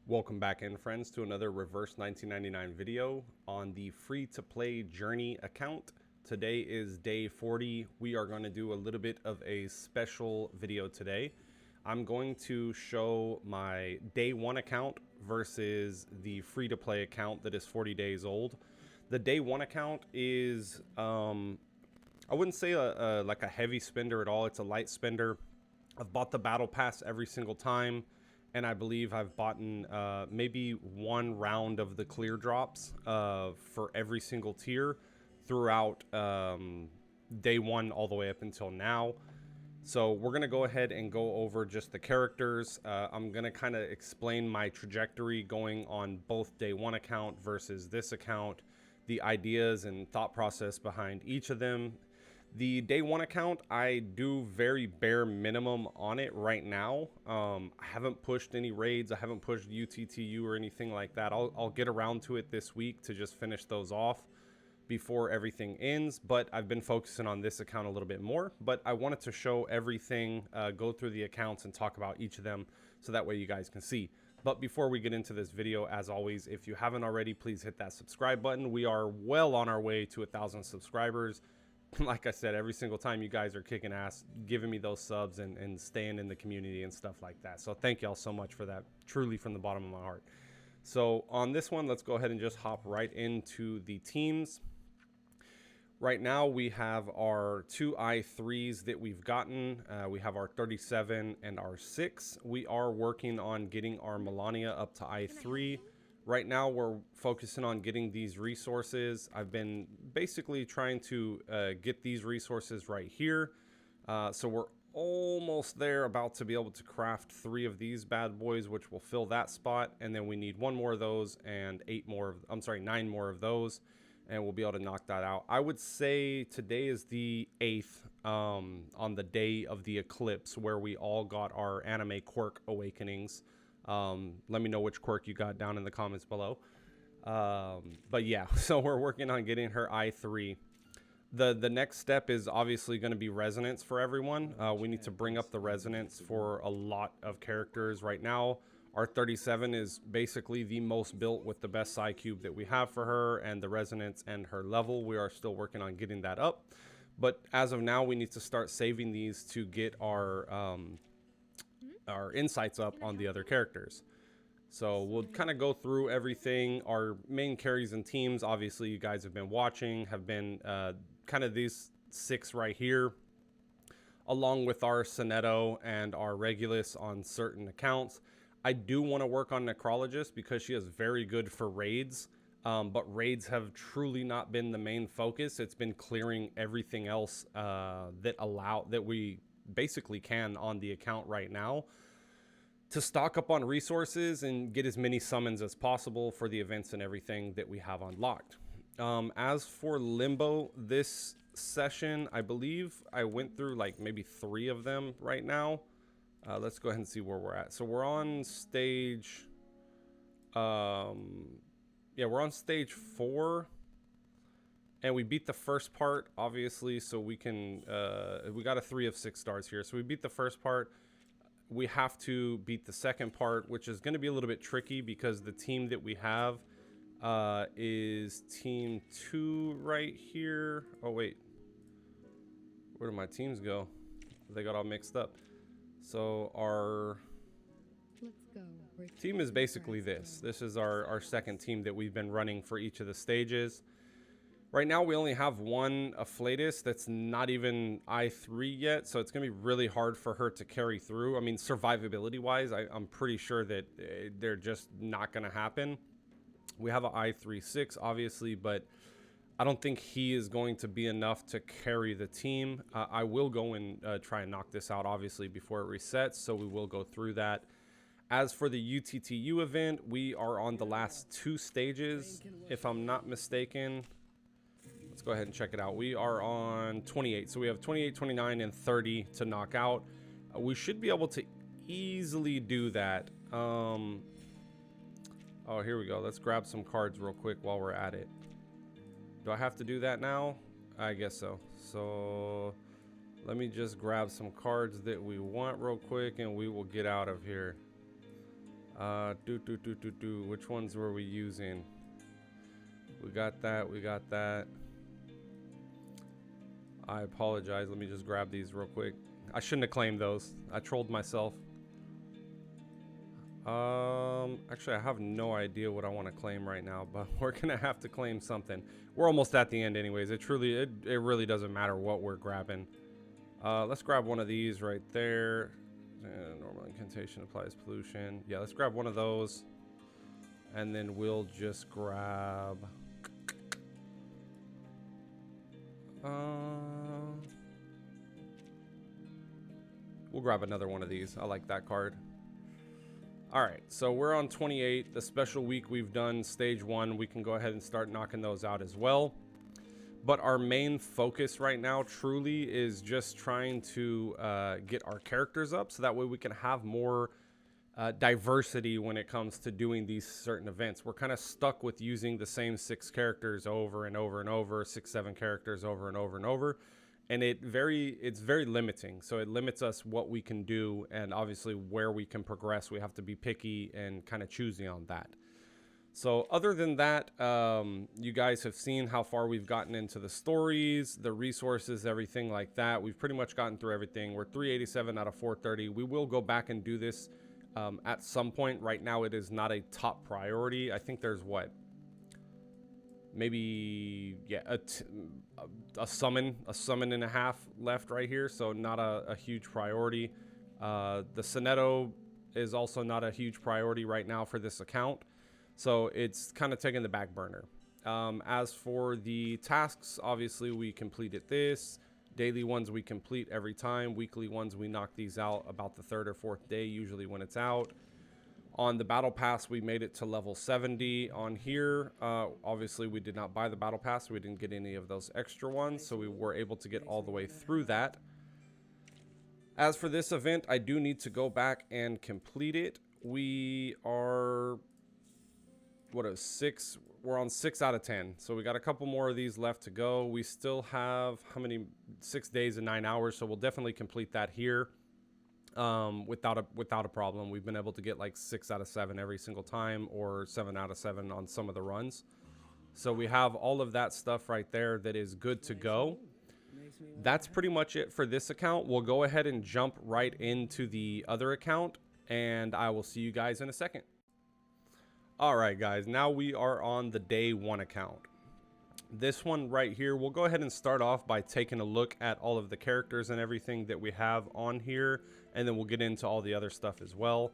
Welcome back in, friends, to another reverse 1999 video on the free-to-play Journey account. Today is day 40. We are going to do a little bit of a special video today. I'm going to show my day 1 account versus the free-to-play account that is 40 days old. The day 1 account is, I wouldn't say like a heavy spender at all. It's a light spender. I've bought the battle pass every single time. And I believe I've bought maybe one round of the clear drops for every single tier throughout day 1 all the way up until now. So we're going to go ahead and go over just the characters. I'm going to kind of explain my trajectory going on both day 1 account versus this account, the ideas and thought process behind each of them. The day 1 account, I do very bare minimum on it right now. I haven't pushed any raids. I haven't pushed UTTU or anything like that. I'll get around to it this week to just finish those off before everything ends. But I've been focusing on this account a little bit more. But I wanted to show everything, go through the accounts and talk about each of them so that way you guys can see. But before we get into this video, as always, if you haven't already, please hit that subscribe button. We are well on our way to 1,000 subscribers. Like I said, every single time you guys are kicking ass, giving me those subs and staying in the community and stuff like that. So thank y'all so much for that, truly from the bottom of my heart. So on this one, let's go ahead and just hop right into the teams. Right now we have our 2 I3s that we've gotten. We have our 37 and our 6. We are working on getting our Melania up to I3. Right now, we're focusing on getting these resources. I've been basically trying to get these resources right here. So we're almost there, about to be able to craft 3 of these bad boys, which will fill that spot. And then we need 1 more of those and 9 more of those. And we'll be able to knock that out. I would say today is the 8th on the day of the eclipse, where we all got our anime quirk awakenings. Let me know which quirk you got down in the comments below. But yeah, so we're working on getting her I3. The next step is obviously going to be resonance for everyone. We need to bring up the resonance for a lot of characters. Right now, our 37 is basically the most built with the best psi cube that we have for her, and the resonance and her level. We are still working on getting that up. But as of now, we need to start saving these to get our insights up on the other characters. So we'll kind of go through everything. Our main carries and teams, obviously you guys have been watching, have been kind of these 6 right here, along with our Sonetto and our Regulus on certain accounts. I do want to work on Necrologist because she is very good for raids, but raids have truly not been the main focus. It's been clearing everything else that we basically can on the account right now to stock up on resources and get as many summons as possible for the events and everything that we have unlocked. As for Limbo, this session, I believe I went through like maybe 3 of them right now. Let's go ahead and see where we're at. So we're on stage, yeah, we're on stage 4. And we beat the first part, obviously, so we can, we got a 3 of 6 stars here. So we beat the first part. We have to beat the second part, which is going to be a little bit tricky because the team that we have is team 2 right here. Oh, wait. Where do my teams go? They got all mixed up. So our team is basically this. This is our second team that we've been running for each of the stages. Right now, we only have 1 Afflatus that's not even I3 yet, so it's going to be really hard for her to carry through. I mean, survivability-wise, I'm pretty sure that they're just not going to happen. We have an I3-6, obviously, but I don't think he is going to be enough to carry the team. I will go and try and knock this out, obviously, before it resets, so we will go through that. As for the UTTU event, we are on the last 2 stages, if I'm not mistaken. Let's go ahead and check it out. We are on 28. So we have 28, 29, and 30 to knock out. We should be able to easily do that. Oh, here we go. Let's grab some cards real quick while we're at it. Do I have to do that now? I guess so. So let me just grab some cards that we want real quick and we will get out of here. Which ones were we using? We got that. We got that. I apologize. Let me just grab these real quick. I shouldn't have claimed those. I trolled myself. Actually, I have no idea what I want to claim right now, but we're gonna have to claim something. We're almost at the end anyways. It really doesn't matter what we're grabbing. Let's grab one of these right there. Normal incantation applies pollution. Yeah, let's grab one of those. And then we'll just grab... we'll grab another one of these. I like that card. Alright, so we're on 28. The special week we've done stage 1. We can go ahead and start knocking those out as well. But our main focus right now truly is just trying to get our characters up so that way we can have more diversity when it comes to doing these certain events. We're kind of stuck with using the same 6 characters over and over and over, 6-7 characters over and over and over. And it's very limiting. So it limits us what we can do, and obviously where we can progress. We have to be picky and kind of choosy on that. So other than that, you guys have seen how far we've gotten into the stories, the resources, everything like that. We've pretty much gotten through everything. We're 387 out of 430. We will go back and do this at some point. Right now, it is not a top priority. I think there's what? Maybe, yeah, a summon and a half left right here. So not a huge priority. The Sonetto is also not a huge priority right now for this account. So it's kind of taking the back burner. As for the tasks, obviously we completed this. Daily ones we complete every time. Weekly ones we knock these out about the 3rd or 4th day, usually when it's out. On the battle pass, we made it to level 70. On here, obviously we did not buy the battle pass. So we didn't get any of those extra ones. So we were able to get all the way through that. As for this event, I do need to go back and complete it. We are... what is 6? We're on 6 out of 10. So we got a couple more of these left to go. We still have how many? 6 days and 9 hours. So we'll definitely complete that here without a problem. We've been able to get like 6 out of 7 every single time, or 7 out of 7 on some of the runs. So we have all of that stuff right there that is good to go. That's pretty much it for this account. We'll go ahead and jump right into the other account, and I will see you guys in a second. Alright guys, now we are on the day 1 account. This one right here, we'll go ahead and start off by taking a look at all of the characters and everything that we have on here, and then we'll get into all the other stuff as well.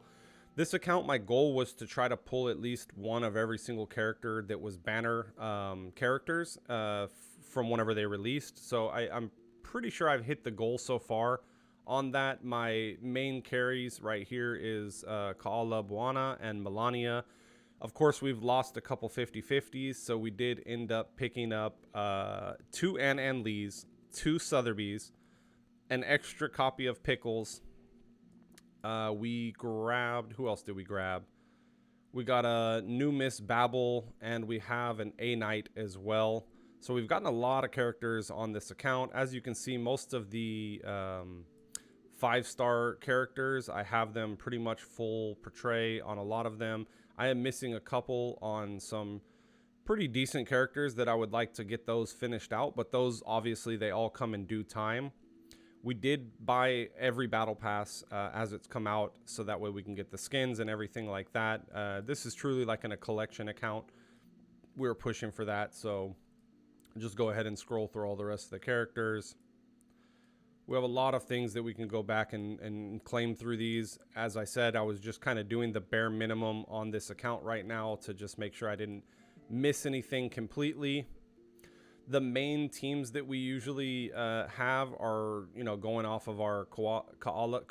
This account, my goal was to try to pull at least one of every single character that was banner characters from whenever they released. So I'm pretty sure I've hit the goal so far on that. My main carries right here is Kaala Buana and Melania. Of course, we've lost a couple 50-50s, so we did end up picking up 2 An Lees, 2 Sotherbys, an extra copy of Pickles. We grabbed... who else did we grab? We got a new Miss Babel, and we have an A-Knight as well. So we've gotten a lot of characters on this account. As you can see, most of the 5-star characters, I have them pretty much full portray on a lot of them. I am missing a couple on some pretty decent characters that I would like to get those finished out, but those obviously they all come in due time. We did buy every battle pass as it's come out, so that way we can get the skins and everything like that. This is truly like in a collection account. We're pushing for that, so just go ahead and scroll through all the rest of the characters. We have a lot of things that we can go back and claim through these. As I said, I was just kind of doing the bare minimum on this account right now to just make sure I didn't miss anything completely. The main teams that we usually have are, you know, going off of our Kaala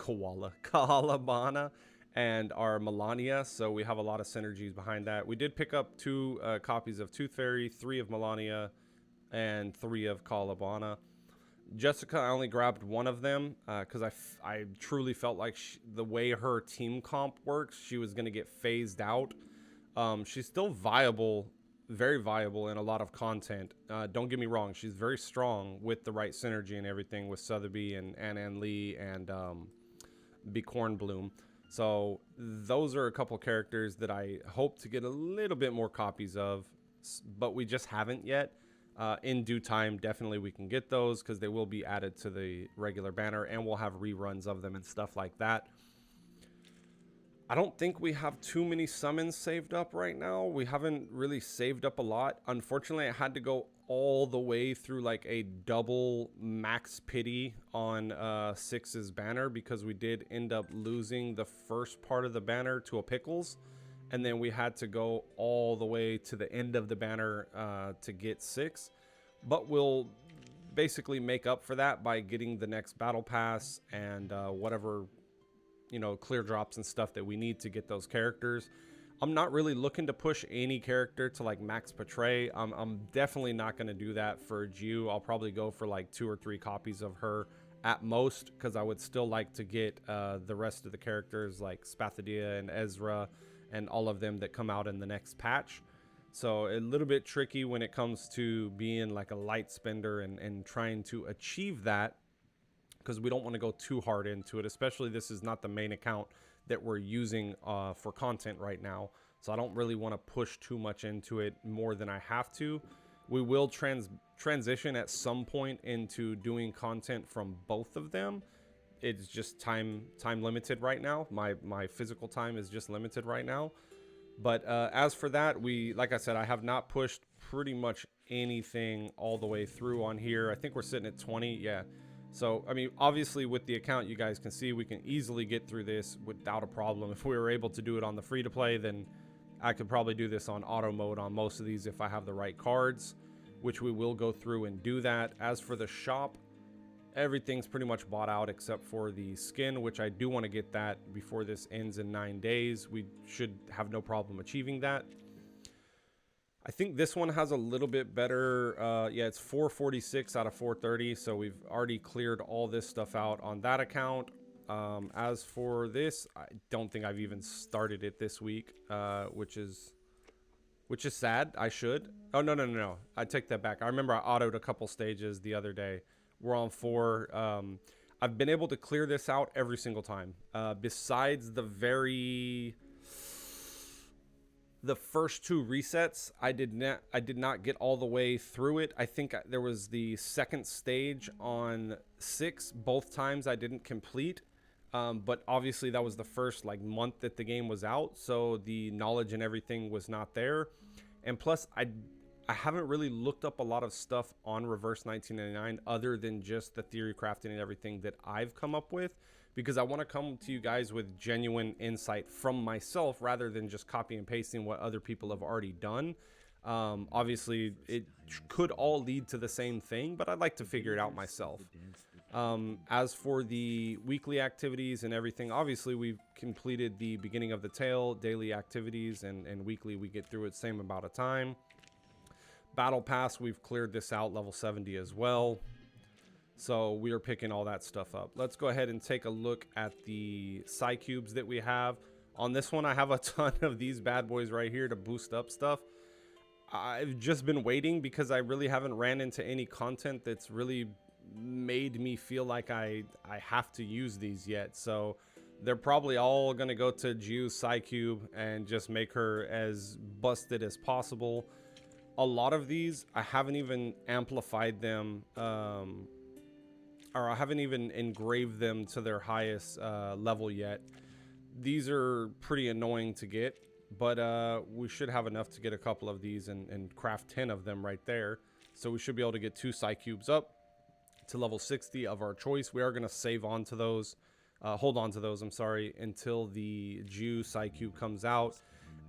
Bana and our Melania. So we have a lot of synergies behind that. We did pick up 2 copies of Tooth Fairy, 3 of Melania, and 3 of Kaala Bana. Jessica, I only grabbed 1 of them because I truly felt like the way her team comp works, she was going to get phased out. She's still viable, very viable in a lot of content. Don't get me wrong, she's very strong with the right synergy and everything with Sotheby and An Lee and Bicorn Bloom. So those are a couple characters that I hope to get a little bit more copies of, but we just haven't yet. In due time, definitely we can get those because they will be added to the regular banner, and we'll have reruns of them and stuff like that. I don't think we have too many summons saved up right now. We haven't really saved up a lot. Unfortunately, I had to go all the way through like a double max pity on 6's banner because we did end up losing the first part of the banner to a Pickles. And then we had to go all the way to the end of the banner to get 6. But we'll basically make up for that by getting the next battle pass and whatever, you know, clear drops and stuff that we need to get those characters. I'm not really looking to push any character to like max portray. I'm definitely not going to do that for Jiu. I'll probably go for like 2 or 3 copies of her at most, because I would still like to get the rest of the characters like Spathadia and Ezra and all of them that come out in the next patch. So a little bit tricky when it comes to being like a light spender and trying to achieve that, because we don't want to go too hard into it, especially this is not the main account that we're using for content right now. So I don't really want to push too much into it more than I have to. We will transition at some point into doing content from both of them. It's just time limited right now. My physical time is just limited right now. But as for that, like I said, I have not pushed pretty much anything all the way through on here. I think we're sitting at 20. Yeah. So, I mean, obviously with the account, you guys can see we can easily get through this without a problem. If we were able to do it on the free to play, then I could probably do this on auto mode on most of these if I have the right cards, which we will go through and do that. As for the shop, everything's pretty much bought out except for the skin, which I do want to get that before this ends in 9 days. We should have no problem achieving that. I think this one has a little bit better. Yeah, it's 446 out of 430. So we've already cleared all this stuff out on that account. As for this, I don't think I've even started it this week, which is sad. I should. Oh, no. I take that back. I remember I autoed a couple stages the other day. We're on 4. I've been able to clear this out every single time. Besides the first 2 resets, I did not get all the way through it. I think there was the second stage on 6. Both times I didn't complete. But obviously that was the first like month that the game was out, so the knowledge and everything was not there. And plus I haven't really looked up a lot of stuff on Reverse 1999 other than just the theory crafting and everything that I've come up with, because I want to come to you guys with genuine insight from myself rather than just copy and pasting what other people have already done. Obviously it could all lead to the same thing, but I'd like to figure it out myself. As for the weekly activities and everything, obviously we've completed the beginning of the tail, daily activities, and weekly we get through it same amount of time. Battle Pass, we've cleared this out, level 70 as well. So we are picking all that stuff up. Let's go ahead and take a look at the Psy Cubes that we have. On this one, I have a ton of these bad boys right here to boost up stuff. I've just been waiting because I really haven't ran into any content that's really made me feel like I have to use these yet. So they're probably all going to go to Jiu's Psy Cube and just make her as busted as possible. A lot of these, I haven't even amplified them, or I haven't even engraved them to their highest level yet. These are pretty annoying to get, but we should have enough to get a couple of these and craft 10 of them right there. So we should be able to get 2 Psy Cubes up to level 60 of our choice. We are going to save on to those, hold on to those, I'm sorry, until the Jiu Psy Cube comes out.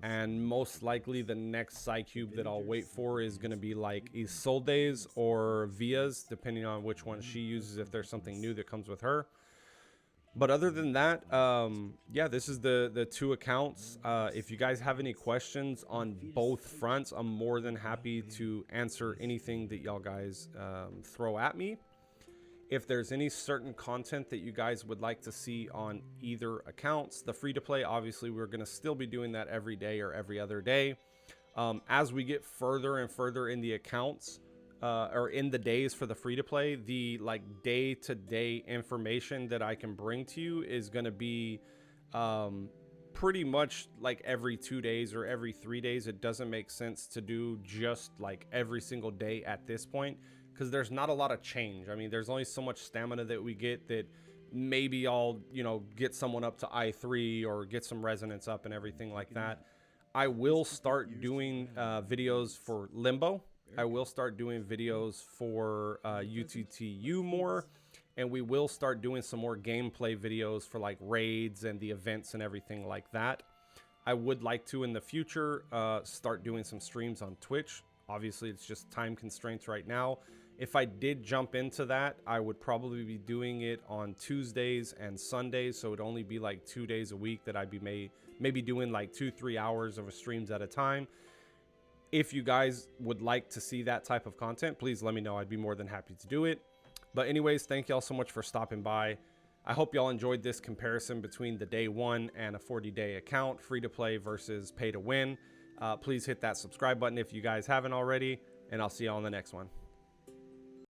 And most likely the next Psy Cube that I'll wait for is going to be like Isolde's or Via's, depending on which one she uses, if there's something new that comes with her. But other than that, yeah, this is the 2 accounts. If you guys have any questions on both fronts, I'm more than happy to answer anything that y'all guys throw at me. If there's any certain content that you guys would like to see on either accounts, the free to play, obviously we're going to still be doing that every day or every other day. As we get further and further in the accounts, or in the days for the free to play, the like day-to-day information that I can bring to you is going to be pretty much like every 2 days or every 3 days. It doesn't make sense to do just like every single day at this point, because there's not a lot of change. I mean, there's only so much stamina that we get that maybe I'll, you know, get someone up to I3 or get some resonance up and everything like that. I will start doing videos for Limbo. I will start doing videos for UTTU more, and we will start doing some more gameplay videos for like raids and the events and everything like that. I would like to in the future start doing some streams on Twitch. Obviously, it's just time constraints right now. If I did jump into that, I would probably be doing it on Tuesdays and Sundays, so it'd only be like 2 days a week that I'd be maybe doing like 2-3 hours of streams at a time. If you guys would like to see that type of content, please let me know. I'd be more than happy to do it. But anyways, thank y'all so much for stopping by. I hope y'all enjoyed this comparison between the day one and a 40-day account, free to play versus pay to win. Please hit that subscribe button if you guys haven't already, and I'll see y'all on the next one.